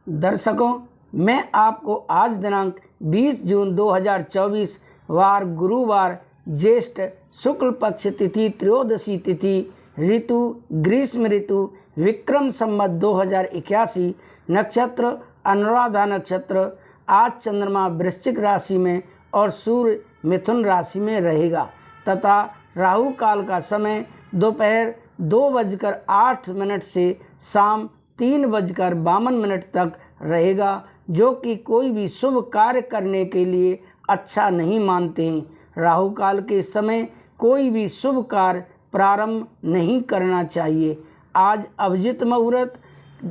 दर्शकों, मैं आपको आज दिनांक 20 जून 2024 वार गुरुवार ज्येष्ठ शुक्ल पक्ष तिथि त्रयोदशी तिथि ऋतु ग्रीष्म ऋतु विक्रम संवत 2081 नक्षत्र अनुराधा नक्षत्र। आज चंद्रमा वृश्चिक राशि में और सूर्य मिथुन राशि में रहेगा तथा राहु काल का समय दोपहर 2:08 से शाम 3:52 तक रहेगा, जो कि कोई भी शुभ कार्य करने के लिए अच्छा नहीं मानते हैं। राहु काल के समय कोई भी शुभ कार्य प्रारंभ नहीं करना चाहिए। आज अभिजित मुहूर्त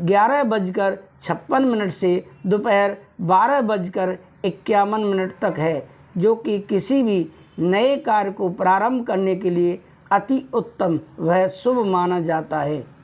11:56 से दोपहर 12:51 तक है, जो कि किसी भी नए कार्य को प्रारंभ करने के लिए अति उत्तम वह शुभ माना जाता है।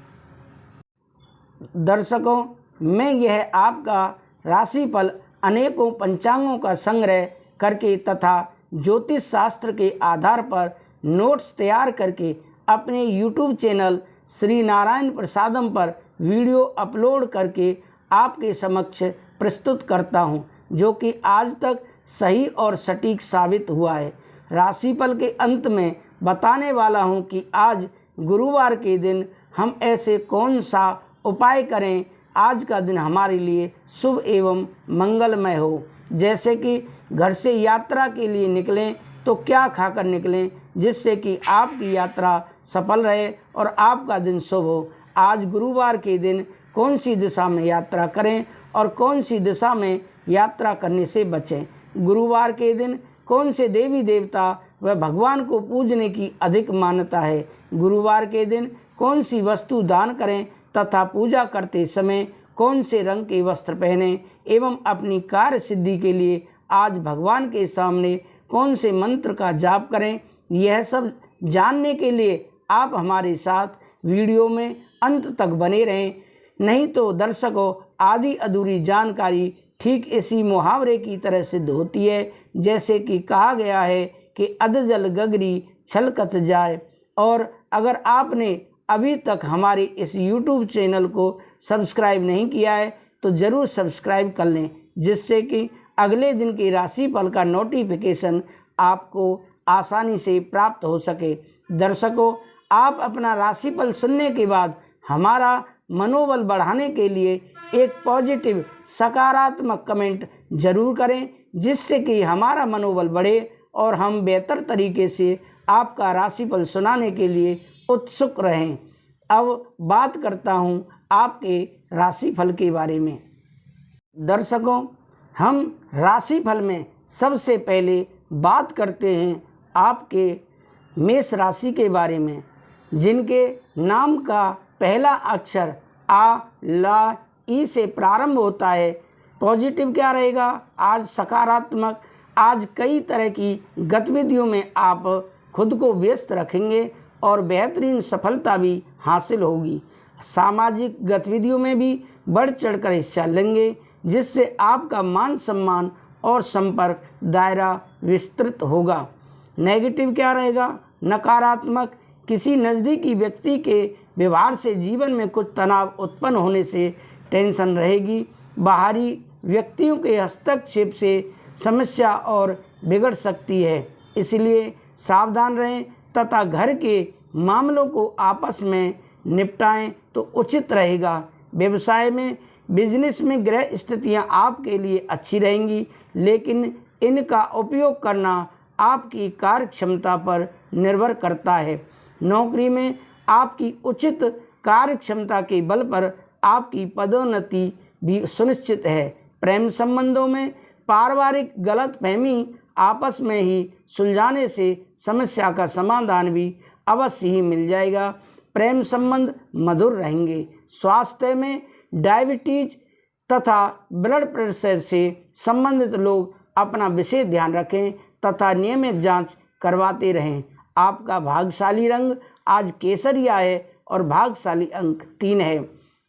दर्शकों, मैं यह आपका राशिफल अनेकों पंचांगों का संग्रह करके तथा ज्योतिष शास्त्र के आधार पर नोट्स तैयार करके अपने YouTube चैनल श्री नारायण प्रसादम पर वीडियो अपलोड करके आपके समक्ष प्रस्तुत करता हूं, जो कि आज तक सही और सटीक साबित हुआ है। राशिफल के अंत में बताने वाला हूं कि आज गुरुवार के दिन हम ऐसे कौन सा उपाय करें आज का दिन हमारे लिए शुभ एवं मंगलमय हो। जैसे कि घर से यात्रा के लिए निकलें तो क्या खाकर निकलें जिससे कि आपकी यात्रा सफल रहे और आपका दिन शुभ हो। आज गुरुवार के दिन कौन सी दिशा में यात्रा करें और कौन सी दिशा में यात्रा करने से बचें। गुरुवार के दिन कौन से देवी देवता व भगवान को पूजने की अधिक मान्यता है। गुरुवार के दिन कौन सी वस्तु दान करें तथा पूजा करते समय कौन से रंग के वस्त्र पहने एवं अपनी कार्य सिद्धि के लिए आज भगवान के सामने कौन से मंत्र का जाप करें। यह सब जानने के लिए आप हमारे साथ वीडियो में अंत तक बने रहें। नहीं तो दर्शकों, आधी अधूरी जानकारी ठीक इसी मुहावरे की तरह सिद्ध होती है, जैसे कि कहा गया है कि अध जल गगरी छलकत जाए। और अगर आपने अभी तक हमारे इस YouTube चैनल को सब्सक्राइब नहीं किया है तो ज़रूर सब्सक्राइब कर लें, जिससे कि अगले दिन की राशिफल का नोटिफिकेशन आपको आसानी से प्राप्त हो सके। दर्शकों, आप अपना राशिफल सुनने के बाद हमारा मनोबल बढ़ाने के लिए एक पॉजिटिव सकारात्मक कमेंट जरूर करें, जिससे कि हमारा मनोबल बढ़े और हम बेहतर तरीके से आपका राशिफल सुनाने के लिए उत्सुक रहें। अब बात करता हूं आपके राशिफल के बारे में। दर्शकों, हम राशिफल में सबसे पहले बात करते हैं आपके मेष राशि के बारे में, जिनके नाम का पहला अक्षर आ ला ई से प्रारंभ होता है। पॉजिटिव क्या रहेगा? आज सकारात्मक। आज कई तरह की गतिविधियों में आप खुद को व्यस्त रखेंगे और बेहतरीन सफलता भी हासिल होगी। सामाजिक गतिविधियों में भी बढ़ चढ़कर हिस्सा लेंगे, जिससे आपका मान सम्मान और संपर्क दायरा विस्तृत होगा। नेगेटिव क्या रहेगा? नकारात्मक। किसी नज़दीकी व्यक्ति के व्यवहार से जीवन में कुछ तनाव उत्पन्न होने से टेंशन रहेगी। बाहरी व्यक्तियों के हस्तक्षेप से समस्या और बिगड़ सकती है, इसलिए सावधान रहें तथा घर के मामलों को आपस में निपटाएं तो उचित रहेगा। व्यवसाय में बिजनेस में ग्रह स्थितियां आपके लिए अच्छी रहेंगी, लेकिन इनका उपयोग करना आपकी कार्य क्षमता पर निर्भर करता है। नौकरी में आपकी उचित कार्य क्षमता के बल पर आपकी पदोन्नति भी सुनिश्चित है। प्रेम संबंधों में पारिवारिक गलतफहमी आपस में ही सुलझाने से समस्या का समाधान भी अवश्य ही मिल जाएगा। प्रेम संबंध मधुर रहेंगे। स्वास्थ्य में डायबिटीज तथा ब्लड प्रेशर से संबंधित लोग अपना विशेष ध्यान रखें तथा नियमित जांच करवाते रहें। आपका भाग्यशाली रंग आज केसरिया है और भाग्यशाली अंक 3 है।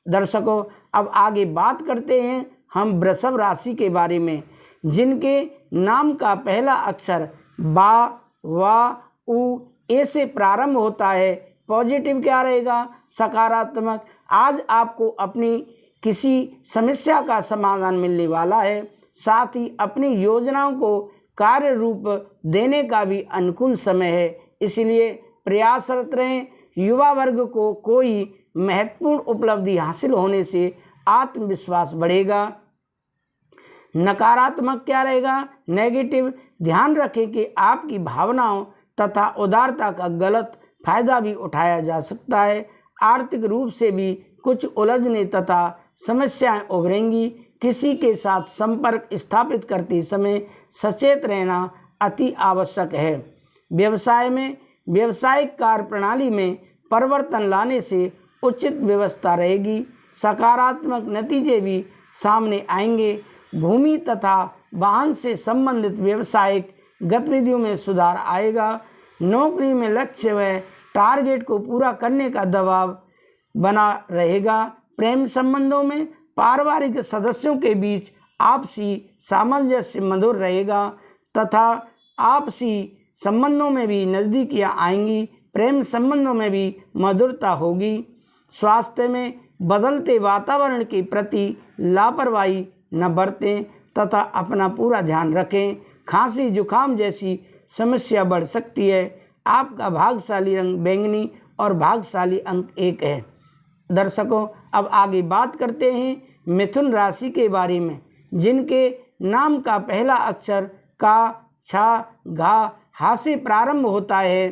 दर्शकों, अब आगे बात करते हैं हम वृषभ राशि के बारे में, जिनके नाम का पहला अक्षर बा वा उ ए से प्रारंभ होता है। पॉजिटिव क्या रहेगा? सकारात्मक। आज आपको अपनी किसी समस्या का समाधान मिलने वाला है। साथ ही अपनी योजनाओं को कार्य रूप देने का भी अनुकूल समय है, इसलिए प्रयासरत रहें। युवा वर्ग को कोई महत्वपूर्ण उपलब्धि हासिल होने से आत्मविश्वास बढ़ेगा। नकारात्मक क्या रहेगा? नेगेटिव। ध्यान रखें कि आपकी भावनाओं तथा उदारता का गलत फायदा भी उठाया जा सकता है। आर्थिक रूप से भी कुछ उलझने तथा समस्याएं उभरेंगी। किसी के साथ संपर्क स्थापित करते समय सचेत रहना अति आवश्यक है। व्यवसाय में व्यावसायिक कार्यप्रणाली में परिवर्तन लाने से उचित व्यवस्था रहेगी। सकारात्मक नतीजे भी सामने आएंगे। भूमि तथा वाहन से संबंधित व्यावसायिक गतिविधियों में सुधार आएगा। नौकरी में लक्ष्य व टारगेट को पूरा करने का दबाव बना रहेगा। प्रेम संबंधों में पारिवारिक सदस्यों के बीच आपसी सामंजस्य मधुर रहेगा तथा आपसी संबंधों में भी नज़दीकियां आएंगी। प्रेम संबंधों में भी मधुरता होगी। स्वास्थ्य में बदलते वातावरण के प्रति लापरवाही न बरतें तथा अपना पूरा ध्यान रखें। खांसी जुकाम जैसी समस्या बढ़ सकती है। आपका भाग्यशाली रंग बैंगनी और भाग्यशाली अंक 1 है। दर्शकों, अब आगे बात करते हैं मिथुन राशि के बारे में, जिनके नाम का पहला अक्षर का, छा, घा, हा से प्रारंभ होता है।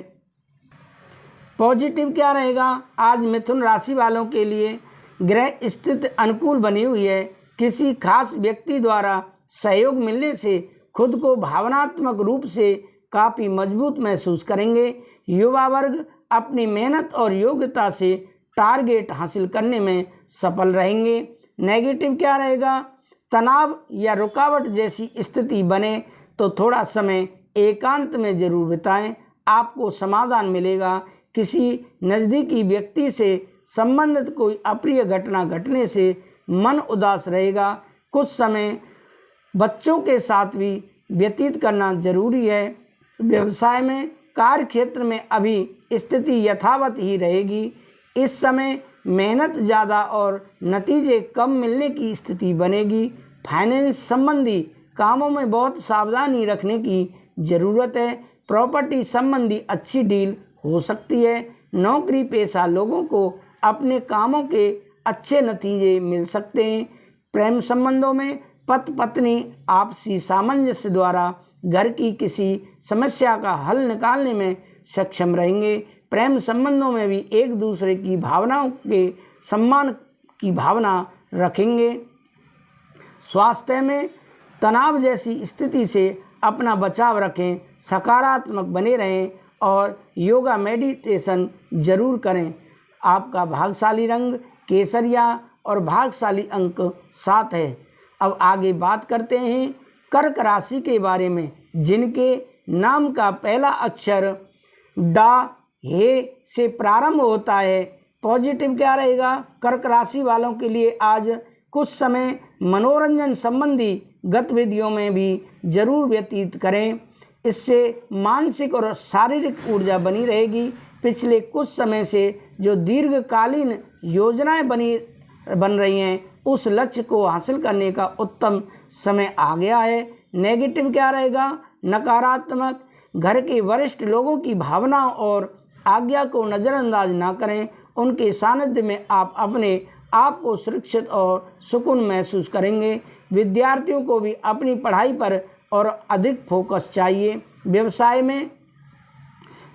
पॉजिटिव क्या रहेगा? आज मिथुन राशि वालों के लिए ग्रह स्थिति अनुकूल बनी हुई है। किसी खास व्यक्ति द्वारा सहयोग मिलने से खुद को भावनात्मक रूप से काफ़ी मजबूत महसूस करेंगे। युवा वर्ग अपनी मेहनत और योग्यता से टारगेट हासिल करने में सफल रहेंगे। नेगेटिव क्या रहेगा? तनाव या रुकावट जैसी स्थिति बने तो थोड़ा समय एकांत में जरूर बिताएं, आपको समाधान मिलेगा। किसी नज़दीकी व्यक्ति से संबंधित कोई अप्रिय घटना घटने से मन उदास रहेगा। कुछ समय बच्चों के साथ भी व्यतीत करना जरूरी है। व्यवसाय में कार्य क्षेत्र में अभी स्थिति यथावत ही रहेगी। इस समय मेहनत ज़्यादा और नतीजे कम मिलने की स्थिति बनेगी। फाइनेंस संबंधी कामों में बहुत सावधानी रखने की ज़रूरत है। प्रॉपर्टी संबंधी अच्छी डील हो सकती है। नौकरी पेशा लोगों को अपने कामों के अच्छे नतीजे मिल सकते हैं। प्रेम संबंधों में पति पत्नी आपसी सामंजस्य द्वारा घर की किसी समस्या का हल निकालने में सक्षम रहेंगे। प्रेम संबंधों में भी एक दूसरे की भावनाओं के सम्मान की भावना रखेंगे। स्वास्थ्य में तनाव जैसी स्थिति से अपना बचाव रखें, सकारात्मक बने रहें और योगा मेडिटेशन जरूर करें। आपका भाग्यशाली रंग केसरिया और भाग्यशाली अंक 7 है। अब आगे बात करते हैं कर्क राशि के बारे में, जिनके नाम का पहला अक्षर डा, हे से प्रारंभ होता है। पॉजिटिव क्या रहेगा? कर्क राशि वालों के लिए आज कुछ समय मनोरंजन संबंधी गतिविधियों में भी जरूर व्यतीत करें, इससे मानसिक और शारीरिक ऊर्जा बनी रहेगी। पिछले कुछ समय से जो दीर्घकालीन योजनाएं बन रही हैं, उस लक्ष्य को हासिल करने का उत्तम समय आ गया है। नेगेटिव क्या रहेगा? नकारात्मक, घर के वरिष्ठ लोगों की भावनाओं और आज्ञा को नज़रअंदाज ना करें। उनके सानिध्य में आप अपने आप को सुरक्षित और सुकून महसूस करेंगे। विद्यार्थियों को भी अपनी पढ़ाई पर और अधिक फोकस चाहिए। व्यवसाय में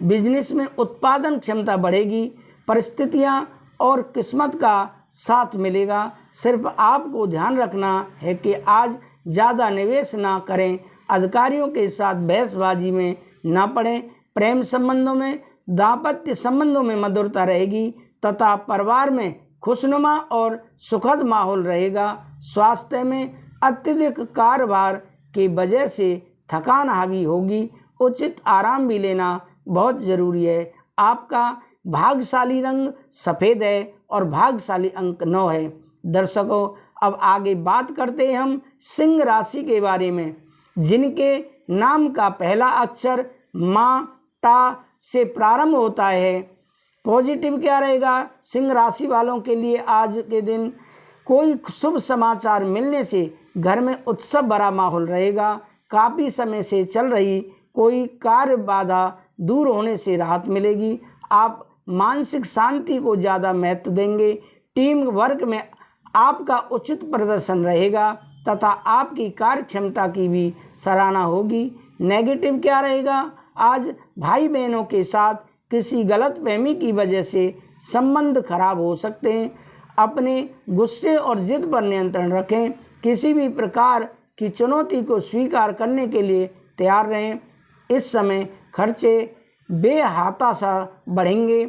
बिजनेस में उत्पादन क्षमता बढ़ेगी। परिस्थितियां और किस्मत का साथ मिलेगा। सिर्फ आपको ध्यान रखना है कि आज ज़्यादा निवेश ना करें, अधिकारियों के साथ बहसबाजी में ना पड़ें। प्रेम संबंधों में दाम्पत्य संबंधों में मधुरता रहेगी तथा परिवार में खुशनुमा और सुखद माहौल रहेगा। स्वास्थ्य में अत्यधिक कार्यभार की वजह से थकान हावी होगी, उचित आराम भी लेना बहुत ज़रूरी है। आपका भाग्यशाली रंग सफ़ेद है और भाग्यशाली अंक 9 है। दर्शकों, अब आगे बात करते हैं हम सिंह राशि के बारे में, जिनके नाम का पहला अक्षर मा, टा से प्रारंभ होता है। पॉजिटिव क्या रहेगा? सिंह राशि वालों के लिए आज के दिन कोई शुभ समाचार मिलने से घर में उत्सव भरा माहौल रहेगा। काफ़ी समय से चल रही कोई कार्य बाधा दूर होने से राहत मिलेगी। आप मानसिक शांति को ज़्यादा महत्व देंगे। टीम वर्क में आपका उचित प्रदर्शन रहेगा तथा आपकी कार्य क्षमता की भी सराहना होगी। नेगेटिव क्या रहेगा? आज भाई बहनों के साथ किसी गलतफहमी की वजह से संबंध खराब हो सकते हैं। अपने गुस्से और जिद पर नियंत्रण रखें। किसी भी प्रकार की चुनौती को स्वीकार करने के लिए तैयार रहें। इस समय खर्चे बेहाता सा बढ़ेंगे।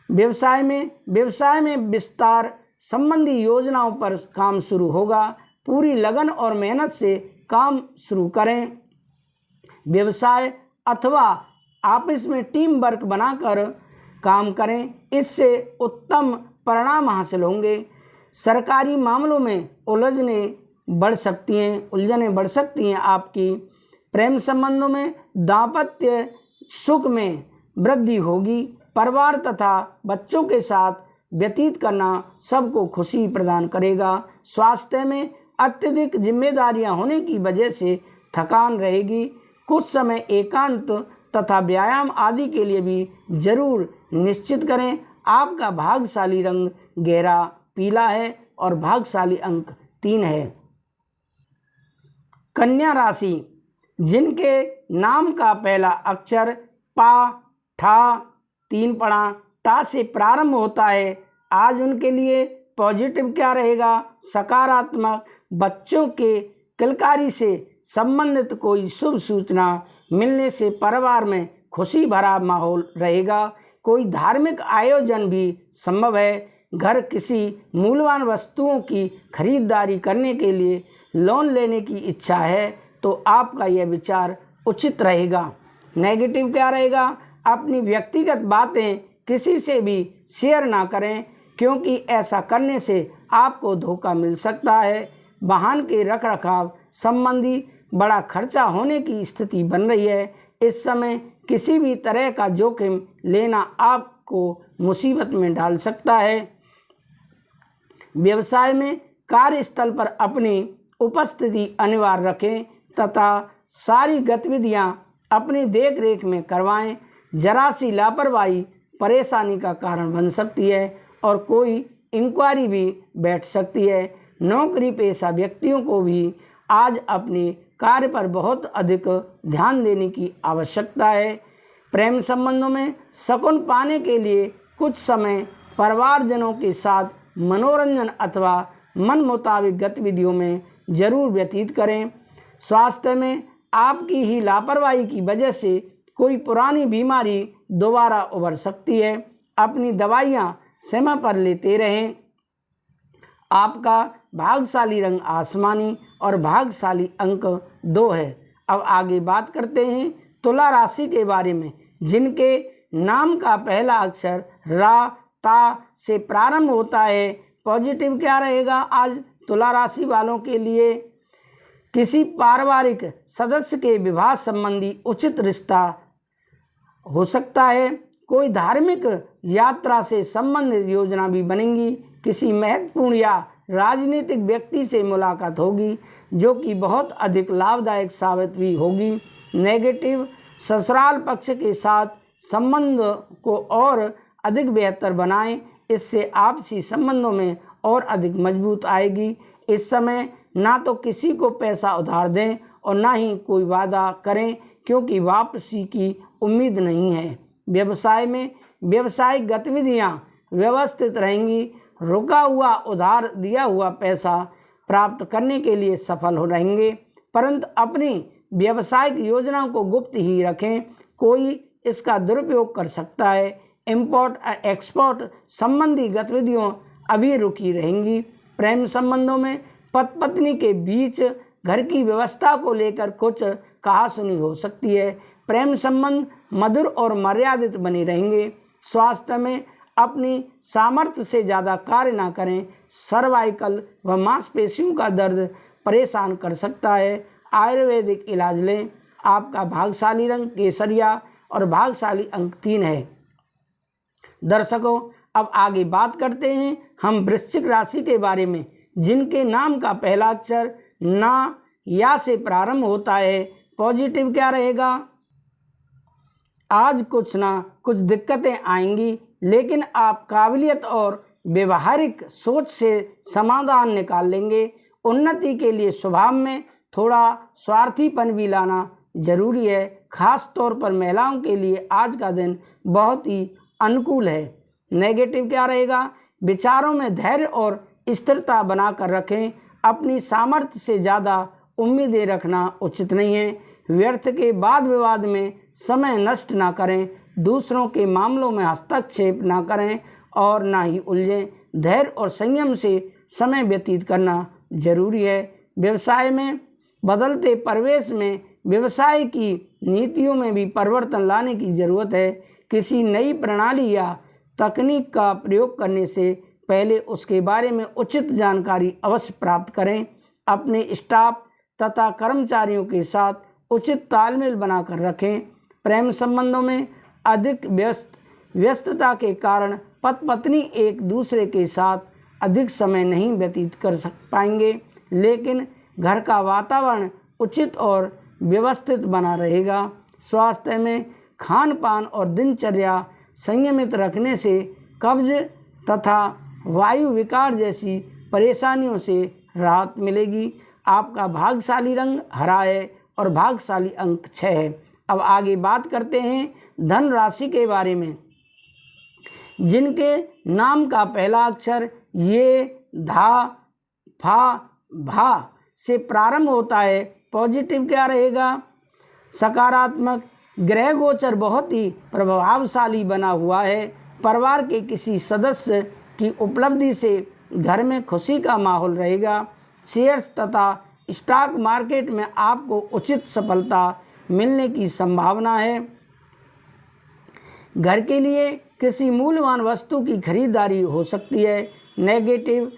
व्यवसाय में विस्तार संबंधी योजनाओं पर काम शुरू होगा। पूरी लगन और मेहनत से काम शुरू करें। व्यवसाय अथवा आपस में टीम वर्क बनाकर काम करें, इससे उत्तम परिणाम हासिल होंगे। सरकारी मामलों में उलझने बढ़ सकती हैं। आपकी प्रेम संबंधों में दाम्पत्य सुख में वृद्धि होगी। परिवार तथा बच्चों के साथ व्यतीत करना सबको खुशी प्रदान करेगा। स्वास्थ्य में अत्यधिक जिम्मेदारियां होने की वजह से थकान रहेगी। कुछ समय एकांत तथा व्यायाम आदि के लिए भी जरूर निश्चित करें। आपका भाग्यशाली रंग गहरा पीला है और भाग्यशाली अंक 3 है। कन्या राशि, जिनके नाम का पहला अक्षर पा, ठा, 3 पढ़ा, टा से प्रारंभ होता है, आज उनके लिए पॉजिटिव क्या रहेगा? सकारात्मक। बच्चों के किलकारी से संबंधित कोई शुभ सूचना मिलने से परिवार में खुशी भरा माहौल रहेगा। कोई धार्मिक आयोजन भी संभव है। घर किसी मूल्यवान वस्तुओं की खरीदारी करने के लिए लोन लेने की इच्छा है तो आपका यह विचार उचित रहेगा। नेगेटिव क्या रहेगा? अपनी व्यक्तिगत बातें किसी से भी शेयर ना करें, क्योंकि ऐसा करने से आपको धोखा मिल सकता है। वाहन के रखरखाव संबंधी बड़ा खर्चा होने की स्थिति बन रही है। इस समय किसी भी तरह का जोखिम लेना आपको मुसीबत में डाल सकता है। व्यवसाय में कार्यस्थल पर अपनी उपस्थिति अनिवार्य रखें तथा सारी गतिविधियां अपनी देखरेख में करवाएं। जरा सी लापरवाही परेशानी का कारण बन सकती है और कोई इंक्वायरी भी बैठ सकती है। नौकरी पेशा व्यक्तियों को भी आज अपने कार्य पर बहुत अधिक ध्यान देने की आवश्यकता है। प्रेम संबंधों में सुकून पाने के लिए कुछ समय परिवारजनों के साथ मनोरंजन अथवा मन मुताबिक गतिविधियों में जरूर व्यतीत करें। स्वास्थ्य में आपकी ही लापरवाही की वजह से कोई पुरानी बीमारी दोबारा उभर सकती है। अपनी दवाइयाँ समय पर लेते रहें। आपका भाग्यशाली रंग आसमानी और भाग्यशाली अंक 2 है। अब आगे बात करते हैं तुला राशि के बारे में, जिनके नाम का पहला अक्षर रा, ता से प्रारंभ होता है। पॉजिटिव क्या रहेगा आज तुला राशि वालों के लिए? किसी पारिवारिक सदस्य के विवाह संबंधी उचित रिश्ता हो सकता है। कोई धार्मिक यात्रा से संबंधित योजना भी बनेगी। किसी महत्वपूर्ण या राजनीतिक व्यक्ति से मुलाकात होगी जो कि बहुत अधिक लाभदायक साबित भी होगी। नेगेटिव, ससुराल पक्ष के साथ संबंध को और अधिक बेहतर बनाएं, इससे आपसी संबंधों में और अधिक मजबूत आएगी। इस समय ना तो किसी को पैसा उधार दें और ना ही कोई वादा करें, क्योंकि वापसी की उम्मीद नहीं है। व्यवसाय में व्यावसायिक गतिविधियां व्यवस्थित रहेंगी। रुका हुआ उधार दिया हुआ पैसा प्राप्त करने के लिए सफल हो रहेंगे, परंतु अपनी व्यावसायिक योजनाओं को गुप्त ही रखें, कोई इसका दुरुपयोग कर सकता है। इंपोर्ट एक्सपोर्ट संबंधी गतिविधियों अभी रुकी रहेंगी। प्रेम संबंधों में पति पत्नी के बीच घर की व्यवस्था को लेकर कुछ कहासुनी हो सकती है। प्रेम संबंध मधुर और मर्यादित बने रहेंगे। स्वास्थ्य में अपनी सामर्थ्य से ज़्यादा कार्य ना करें। सर्वाइकल व मांसपेशियों का दर्द परेशान कर सकता है। आयुर्वेदिक इलाज लें। आपका भाग्यशाली रंग केसरिया और भाग्यशाली अंक 3 है। दर्शकों, अब आगे बात करते हैं हम वृश्चिक राशि के बारे में, जिनके नाम का पहला अक्षर ना या से प्रारंभ होता है। पॉजिटिव क्या रहेगा? आज कुछ ना कुछ दिक्कतें आएंगी, लेकिन आप काबिलियत और व्यवहारिक सोच से समाधान निकाल लेंगे। उन्नति के लिए स्वभाव में थोड़ा स्वार्थीपन भी लाना जरूरी है। खास तौर पर महिलाओं के लिए आज का दिन बहुत ही अनुकूल है। नेगेटिव क्या रहेगा? विचारों में धैर्य और स्थिरता बनाकर रखें। अपनी सामर्थ्य से ज़्यादा उम्मीदें रखना उचित नहीं है। व्यर्थ के वाद विवाद में समय नष्ट ना करें। दूसरों के मामलों में हस्तक्षेप ना करें और ना ही उलझें। धैर्य और संयम से समय व्यतीत करना जरूरी है। व्यवसाय में बदलते परिवेश में व्यवसाय की नीतियों में भी परिवर्तन लाने की ज़रूरत है। किसी नई प्रणाली या तकनीक का प्रयोग करने से पहले उसके बारे में उचित जानकारी अवश्य प्राप्त करें। अपने स्टाफ तथा कर्मचारियों के साथ उचित तालमेल बनाकर रखें। प्रेम संबंधों में अधिक व्यस्तता के कारण पति पत्नी एक दूसरे के साथ अधिक समय नहीं व्यतीत कर पाएंगे, लेकिन घर का वातावरण उचित और व्यवस्थित बना रहेगा। स्वास्थ्य में खान पान और दिनचर्या संयमित रखने से कब्ज तथा वायु विकार जैसी परेशानियों से राहत मिलेगी। आपका भाग्यशाली रंग हरा है और भाग्यशाली अंक 6 है। अब आगे बात करते हैं धन राशि के बारे में। जिनके नाम का पहला अक्षर ये, धा, फा, भा से प्रारंभ होता है। पॉजिटिव क्या रहेगा? सकारात्मक ग्रह गोचर बहुत ही प्रभावशाली बना हुआ है। परिवार के किसी सदस्य की उपलब्धि से घर में खुशी का माहौल रहेगा। शेयर्स तथा स्टॉक मार्केट में आपको उचित सफलता मिलने की संभावना है। घर के लिए किसी मूल्यवान वस्तु की खरीदारी हो सकती है। नेगेटिव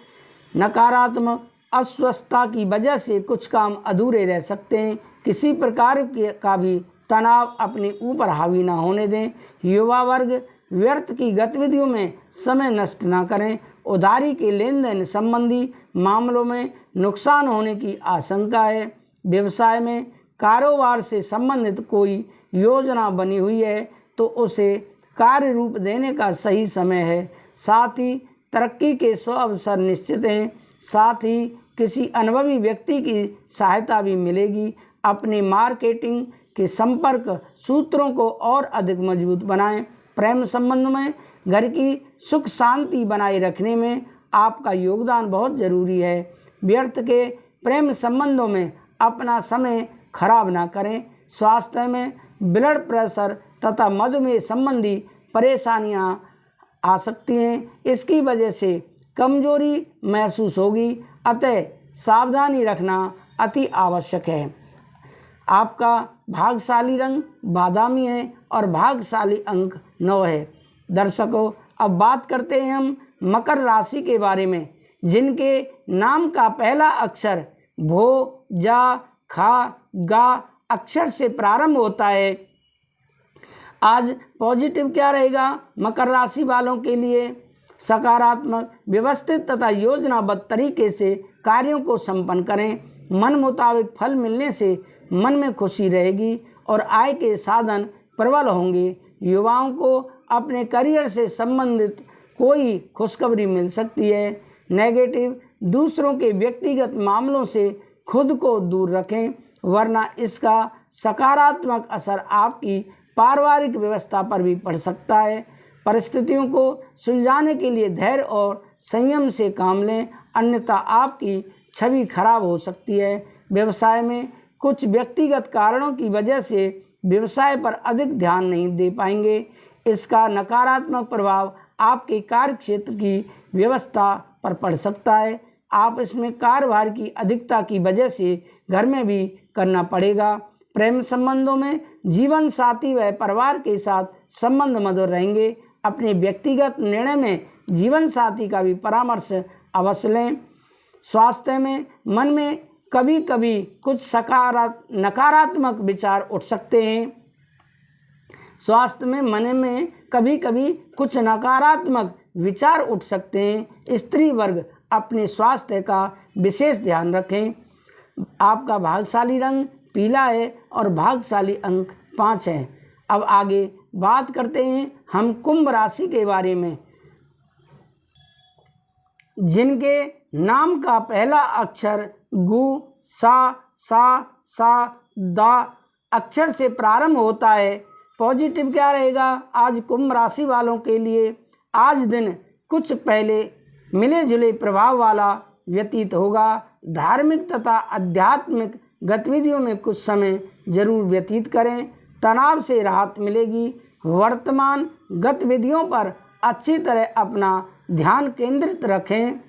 नकारात्मक अस्वस्थता की वजह से कुछ काम अधूरे रह सकते हैं। किसी प्रकार का भी तनाव अपने ऊपर हावी ना होने दें। युवा वर्ग व्यर्थ की गतिविधियों में समय नष्ट ना करें। उधारी के लेन देन संबंधी मामलों में नुकसान होने की आशंका है। व्यवसाय में कारोबार से संबंधित कोई योजना बनी हुई है तो उसे कार्य रूप देने का सही समय है। साथ ही तरक्की के 100 अवसर निश्चित हैं। साथ ही किसी अनुभवी व्यक्ति की सहायता भी मिलेगी। अपनी मार्केटिंग के संपर्क सूत्रों को और अधिक मजबूत बनाएं। प्रेम संबंध में घर की सुख शांति बनाए रखने में आपका योगदान बहुत ज़रूरी है। व्यर्थ के प्रेम संबंधों में अपना समय खराब ना करें। स्वास्थ्य में ब्लड प्रेशर तथा मधुमेह संबंधी परेशानियां आ सकती हैं। इसकी वजह से कमजोरी महसूस होगी, अतः सावधानी रखना अति आवश्यक है। आपका भाग्यशाली रंग बादामी है और भाग्यशाली अंक 9 है। दर्शकों, अब बात करते हैं हम मकर राशि के बारे में। जिनके नाम का पहला अक्षर भो, जा, खा, गा अक्षर से प्रारंभ होता है। आज पॉजिटिव क्या रहेगा? मकर राशि वालों के लिए सकारात्मक, व्यवस्थित तथा योजनाबद्ध तरीके से कार्यों को संपन्न करें। मन मुताबिक फल मिलने से मन में खुशी रहेगी और आय के साधन प्रबल होंगे। युवाओं को अपने करियर से संबंधित कोई खुशखबरी मिल सकती है। नेगेटिव, दूसरों के व्यक्तिगत मामलों से खुद को दूर रखें, वरना इसका सकारात्मक असर आपकी पारिवारिक व्यवस्था पर भी पड़ सकता है। परिस्थितियों को सुलझाने के लिए धैर्य और संयम से काम लें, अन्यथा आपकी छवि खराब हो सकती है। व्यवसाय में कुछ व्यक्तिगत कारणों की वजह से व्यवसाय पर अधिक ध्यान नहीं दे पाएंगे। इसका नकारात्मक प्रभाव आपके कार्य क्षेत्र की व्यवस्था पर पड़ सकता है। आप इसमें कार्यभार की अधिकता की वजह से घर में भी करना पड़ेगा। प्रेम संबंधों में जीवन साथी व परिवार के साथ संबंध मधुर रहेंगे। अपने व्यक्तिगत निर्णय में जीवन साथी का भी परामर्श अवश्य लें। स्वास्थ्य में मन में कभी कभी कुछ नकारात्मक विचार उठ सकते हैं। स्वास्थ्य में मन में कभी कभी कुछ नकारात्मक विचार उठ सकते हैं। स्त्री वर्ग अपने स्वास्थ्य का विशेष ध्यान रखें। आपका भाग्यशाली रंग पीला है और भाग्यशाली अंक 5 है। अब आगे बात करते हैं हम कुंभ राशि के बारे में, जिनके नाम का पहला अक्षर गु, सा, दा अक्षर से प्रारंभ होता है। पॉजिटिव क्या रहेगा आज कुंभ राशि वालों के लिए? आज दिन कुछ पहले मिले जुले प्रभाव वाला व्यतीत होगा। धार्मिक तथा आध्यात्मिक गतिविधियों में कुछ समय जरूर व्यतीत करें, तनाव से राहत मिलेगी। वर्तमान गतिविधियों पर अच्छी तरह अपना ध्यान केंद्रित रखें।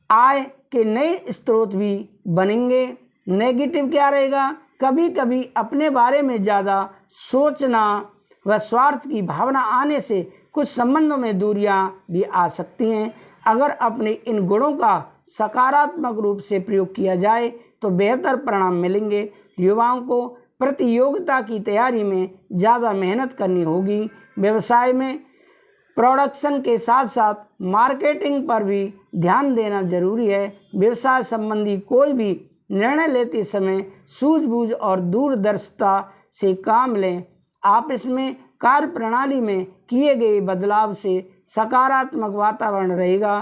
आय के नए स्रोत भी बनेंगे। नेगेटिव क्या रहेगा? कभी कभी अपने बारे में ज़्यादा सोचना व स्वार्थ की भावना आने से कुछ संबंधों में दूरियां भी आ सकती हैं। अगर अपने इन गुणों का सकारात्मक रूप से प्रयोग किया जाए तो बेहतर परिणाम मिलेंगे। युवाओं को प्रतियोगिता की तैयारी में ज़्यादा मेहनत करनी होगी। व्यवसाय में प्रोडक्शन के साथ साथ मार्केटिंग पर भी ध्यान देना जरूरी है। व्यवसाय संबंधी कोई भी निर्णय लेते समय सूझबूझ और दूरदर्शिता से काम लें। आपस में कार्य प्रणाली में किए गए बदलाव से सकारात्मक वातावरण रहेगा।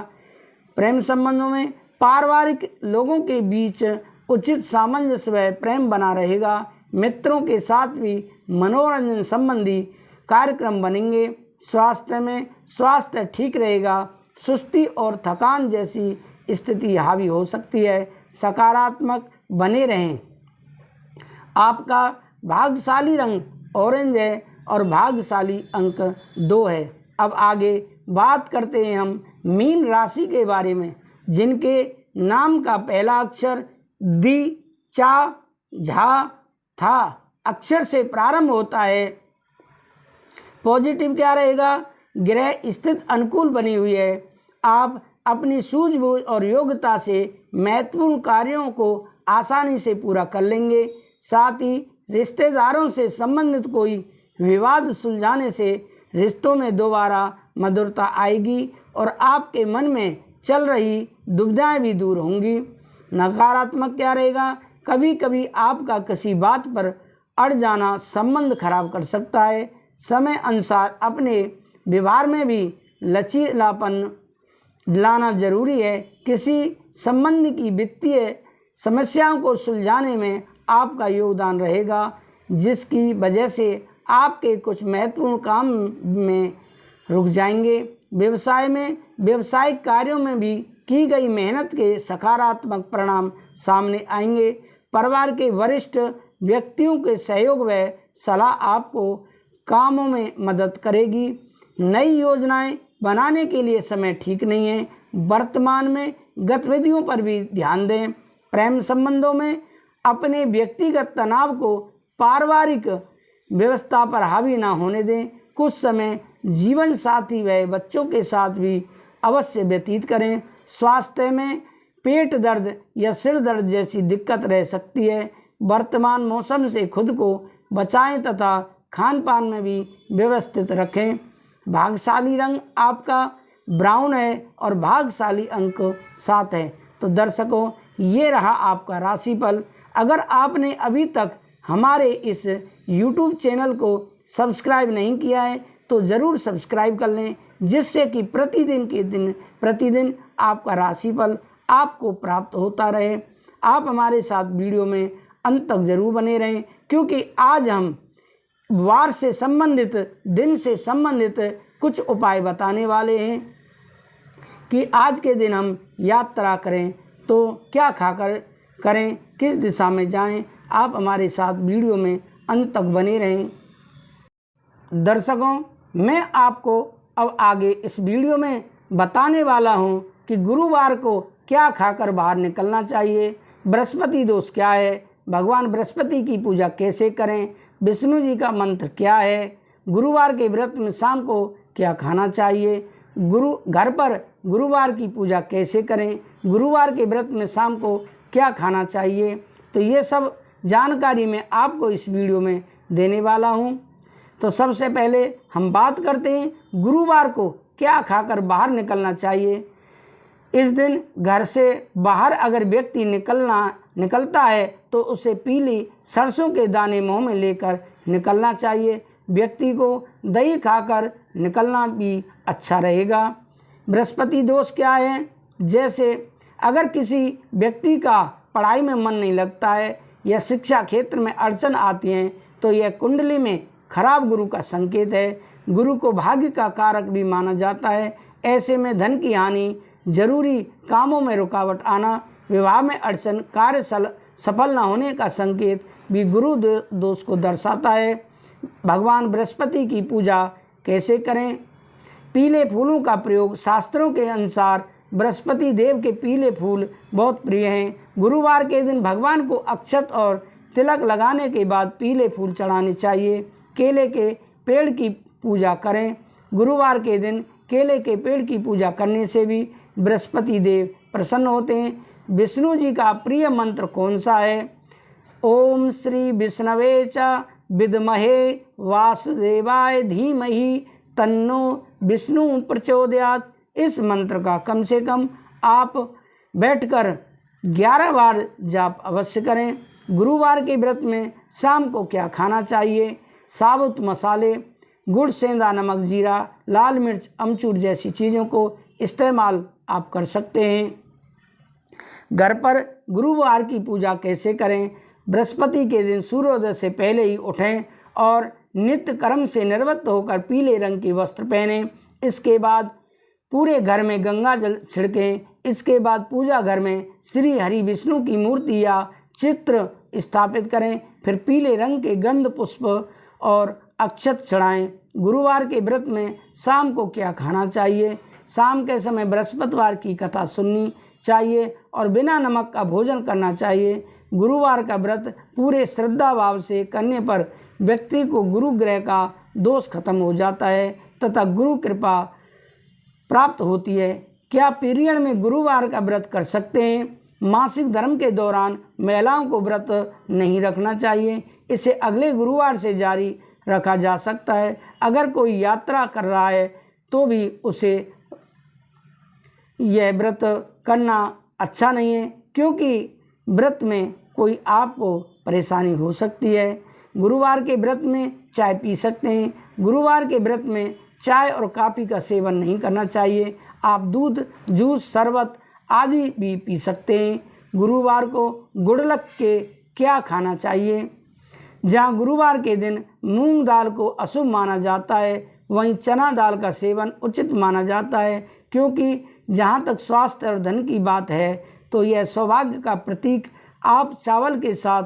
प्रेम संबंधों में पारिवारिक लोगों के बीच उचित सामंजस्य व प्रेम बना रहेगा। मित्रों के साथ भी मनोरंजन संबंधी कार्यक्रम बनेंगे। स्वास्थ्य में स्वास्थ्य ठीक रहेगा। सुस्ती और थकान जैसी स्थिति हावी हो सकती है। सकारात्मक बने रहें। आपका भाग्यशाली रंग ऑरेंज है और भाग्यशाली अंक 2 है। अब आगे बात करते हैं हम मीन राशि के बारे में, जिनके नाम का पहला अक्षर दी, चा, झा, था अक्षर से प्रारंभ होता है। पॉजिटिव क्या रहेगा? ग्रह स्थिति अनुकूल बनी हुई है। आप अपनी सूझबूझ और योग्यता से महत्वपूर्ण कार्यों को आसानी से पूरा कर लेंगे। साथ ही रिश्तेदारों से संबंधित कोई विवाद सुलझाने से रिश्तों में दोबारा मधुरता आएगी और आपके मन में चल रही दुविधाएं भी दूर होंगी। नकारात्मक क्या रहेगा? कभी कभी आपका किसी बात पर अड़ जाना संबंध खराब कर सकता है। समय अनुसार अपने व्यवहार में भी लचीलापन लाना जरूरी है। किसी संबंध की वित्तीय समस्याओं को सुलझाने में आपका योगदान रहेगा, जिसकी वजह से आपके कुछ महत्वपूर्ण काम में रुक जाएंगे। व्यवसाय में व्यावसायिक कार्यों में भी की गई मेहनत के सकारात्मक परिणाम सामने आएंगे। परिवार के वरिष्ठ व्यक्तियों के सहयोग व सलाह आपको कामों में मदद करेगी। नई योजनाएं बनाने के लिए समय ठीक नहीं है। वर्तमान में गतिविधियों पर भी ध्यान दें। प्रेम संबंधों में अपने व्यक्तिगत तनाव को पारिवारिक व्यवस्था पर हावी ना होने दें। कुछ समय जीवन साथी व बच्चों के साथ भी अवश्य व्यतीत करें। स्वास्थ्य में पेट दर्द या सिर दर्द जैसी दिक्कत रह सकती है। वर्तमान मौसम से खुद को बचाएं तथा खान पान में भी व्यवस्थित रखें। भाग्यशाली रंग आपका ब्राउन है और भाग्यशाली अंक 7 है। तो दर्शकों, ये रहा आपका राशिफल। अगर आपने अभी तक हमारे इस YouTube चैनल को सब्सक्राइब नहीं किया है तो ज़रूर सब्सक्राइब कर लें, जिससे कि प्रतिदिन आपका राशिफल आपको प्राप्त होता रहे। आप हमारे साथ वीडियो में अंत तक जरूर बने रहें, क्योंकि आज हम वार से संबंधित, दिन से संबंधित कुछ उपाय बताने वाले हैं कि आज के दिन हम यात्रा करें तो क्या खाकर करें, किस दिशा में जाएं। आप हमारे साथ वीडियो में अंत तक बने रहें। दर्शकों, मैं आपको अब आगे इस वीडियो में बताने वाला हूं कि गुरुवार को क्या खाकर बाहर निकलना चाहिए, बृहस्पति दोष क्या है, भगवान बृहस्पति की पूजा कैसे करें, विष्णु जी का मंत्र क्या है, गुरुवार के व्रत में शाम को क्या खाना चाहिए, घर पर गुरुवार की पूजा कैसे करें, गुरुवार के व्रत में शाम को क्या खाना चाहिए। तो ये सब जानकारी मैं आपको इस वीडियो में देने वाला हूं। तो सबसे पहले हम बात करते हैं गुरुवार को क्या खाकर बाहर निकलना चाहिए। इस दिन घर से बाहर अगर व्यक्ति निकलता है तो उसे पीली सरसों के दाने मुंह में लेकर निकलना चाहिए। व्यक्ति को दही खाकर निकलना भी अच्छा रहेगा। बृहस्पति दोष क्या है? जैसे अगर किसी व्यक्ति का पढ़ाई में मन नहीं लगता है या शिक्षा क्षेत्र में अड़चन आती हैं तो यह कुंडली में खराब गुरु का संकेत है। गुरु को भाग्य का कारक भी माना जाता है। ऐसे में धन की हानि, जरूरी कामों में रुकावट आना, विवाह में अड़चन, कार्य सफल न होने का संकेत भी गुरु दोष को दर्शाता है। भगवान बृहस्पति की पूजा कैसे करें? पीले फूलों का प्रयोग। शास्त्रों के अनुसार बृहस्पति देव के पीले फूल बहुत प्रिय हैं। गुरुवार के दिन भगवान को अक्षत और तिलक लगाने के बाद पीले फूल चढ़ाने चाहिए। केले के पेड़ की पूजा करें। गुरुवार के दिन केले के पेड़ की पूजा करने से भी बृहस्पति देव प्रसन्न होते हैं। विष्णु जी का प्रिय मंत्र कौन सा है? ओम श्री विष्णवे च विद्महे वासुदेवाय धीमहि तन्नो विष्णु प्रचोदयात्। इस मंत्र का कम से कम आप बैठकर 11 बार जाप अवश्य करें। गुरुवार के व्रत में शाम को क्या खाना चाहिए? साबुत मसाले, गुड़, सेंधा नमक, जीरा, लाल मिर्च, अमचूर जैसी चीज़ों को इस्तेमाल आप कर सकते हैं। घर पर गुरुवार की पूजा कैसे करें? बृहस्पति के दिन सूर्योदय से पहले ही उठें और नित्य कर्म से निवृत्त होकर पीले रंग की वस्त्र पहनें। इसके बाद पूरे घर में गंगा जल छिड़कें। इसके बाद पूजा घर में श्री हरि विष्णु की मूर्ति या चित्र स्थापित करें। फिर पीले रंग के गंध पुष्प और अक्षत चढ़ाएं। गुरुवार के व्रत में शाम को क्या खाना चाहिए? शाम के समय बृहस्पतिवार की कथा सुननी चाहिए और बिना नमक का भोजन करना चाहिए। गुरुवार का व्रत पूरे श्रद्धा भाव से करने पर व्यक्ति को गुरु ग्रह का दोष खत्म हो जाता है तथा गुरु कृपा प्राप्त होती है। क्या पीरियड में गुरुवार का व्रत कर सकते हैं? मासिक धर्म के दौरान महिलाओं को व्रत नहीं रखना चाहिए। इसे अगले गुरुवार से जारी रखा जा सकता है। अगर कोई यात्रा कर रहा है तो भी उसे यह व्रत करना अच्छा नहीं है, क्योंकि व्रत में कोई आपको परेशानी हो सकती है। गुरुवार के व्रत में चाय पी सकते हैं। गुरुवार के व्रत में चाय और कॉफ़ी का सेवन नहीं करना चाहिए। आप दूध, जूस, शरबत आदि भी पी सकते हैं। गुरुवार को गुड़लक के क्या खाना चाहिए? जहाँ गुरुवार के दिन मूंग दाल को अशुभ माना जाता है, वहीं चना दाल का सेवन उचित माना जाता है, क्योंकि जहाँ तक स्वास्थ्य और धन की बात है तो यह सौभाग्य का प्रतीक। आप चावल के साथ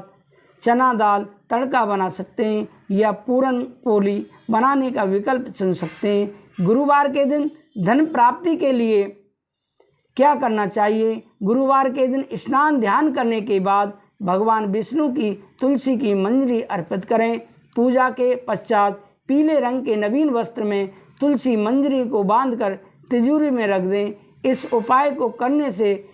चना दाल तड़का बना सकते हैं या पूरन पोली बनाने का विकल्प चुन सकते हैं। गुरुवार के दिन धन प्राप्ति के लिए क्या करना चाहिए? गुरुवार के दिन स्नान ध्यान करने के बाद भगवान विष्णु की तुलसी की मंजरी अर्पित करें। पूजा के पश्चात पीले रंग के नवीन वस्त्र में तुलसी मंजरी को बांधकर तिजोरी में रख दें। इस उपाय को करने से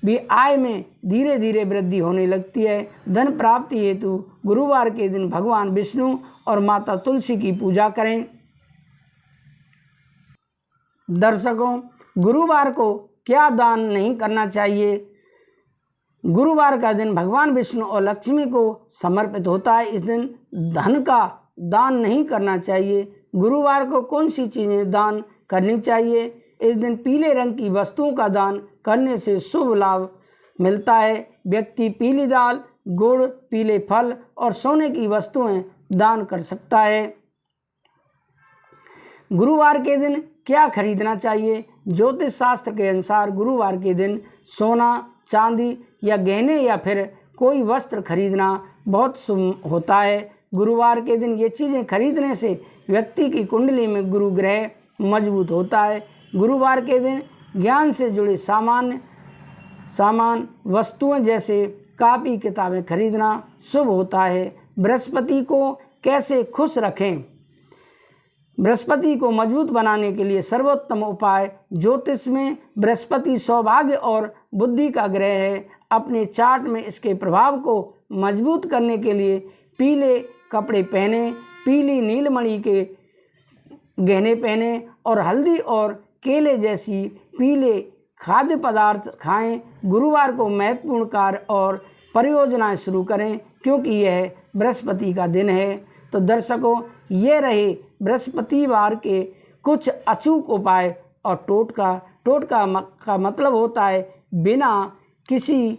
भी आय में धीरे धीरे वृद्धि होने लगती है। धन प्राप्ति हेतु गुरुवार के दिन भगवान विष्णु और माता तुलसी की पूजा करें। दर्शकों, गुरुवार को क्या दान नहीं करना चाहिए? गुरुवार का दिन भगवान विष्णु और लक्ष्मी को समर्पित होता है। इस दिन धन का दान नहीं करना चाहिए। गुरुवार को कौन सी चीज़ें दान करनी चाहिए? इस दिन पीले रंग की वस्तुओं का दान करने से शुभ लाभ मिलता है। व्यक्ति पीली दाल, गुड़, पीले फल और सोने की वस्तुएं दान कर सकता है। गुरुवार के दिन क्या खरीदना चाहिए? ज्योतिष शास्त्र के अनुसार गुरुवार के दिन सोना, चांदी या गहने या फिर कोई वस्त्र खरीदना बहुत शुभ होता है। गुरुवार के दिन ये चीज़ें खरीदने से व्यक्ति की कुंडली में गुरु ग्रह मजबूत होता है। गुरुवार के दिन ज्ञान से जुड़े सामान वस्तुएं जैसे कापी किताबें खरीदना शुभ होता है। बृहस्पति को कैसे खुश रखें? बृहस्पति को मजबूत बनाने के लिए सर्वोत्तम उपाय। ज्योतिष में बृहस्पति सौभाग्य और बुद्धि का ग्रह है। अपने चार्ट में इसके प्रभाव को मजबूत करने के लिए पीले कपड़े पहने, पीली नीलमणि के गहने पहने और हल्दी और केले जैसी पीले खाद्य पदार्थ खाएं। गुरुवार को महत्वपूर्ण कार्य और परियोजनाएं शुरू करें क्योंकि यह बृहस्पति का दिन है। तो दर्शकों, ये रहे बृहस्पतिवार के कुछ अचूक उपाय। और टोटका का मतलब होता है बिना किसी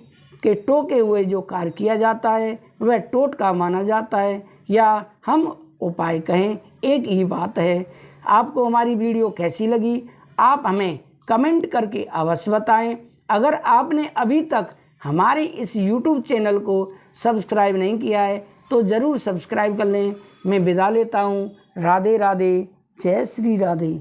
के टोके हुए जो कार्य किया जाता है वह टोटका माना जाता है, या हम उपाय कहें, एक ही बात है। आपको हमारी वीडियो कैसी लगी आप हमें कमेंट करके अवश्य बताएं। अगर आपने अभी तक हमारे इस YouTube चैनल को सब्सक्राइब नहीं किया है तो ज़रूर सब्सक्राइब कर लें। मैं विदा लेता हूँ। राधे राधे, जय श्री राधे।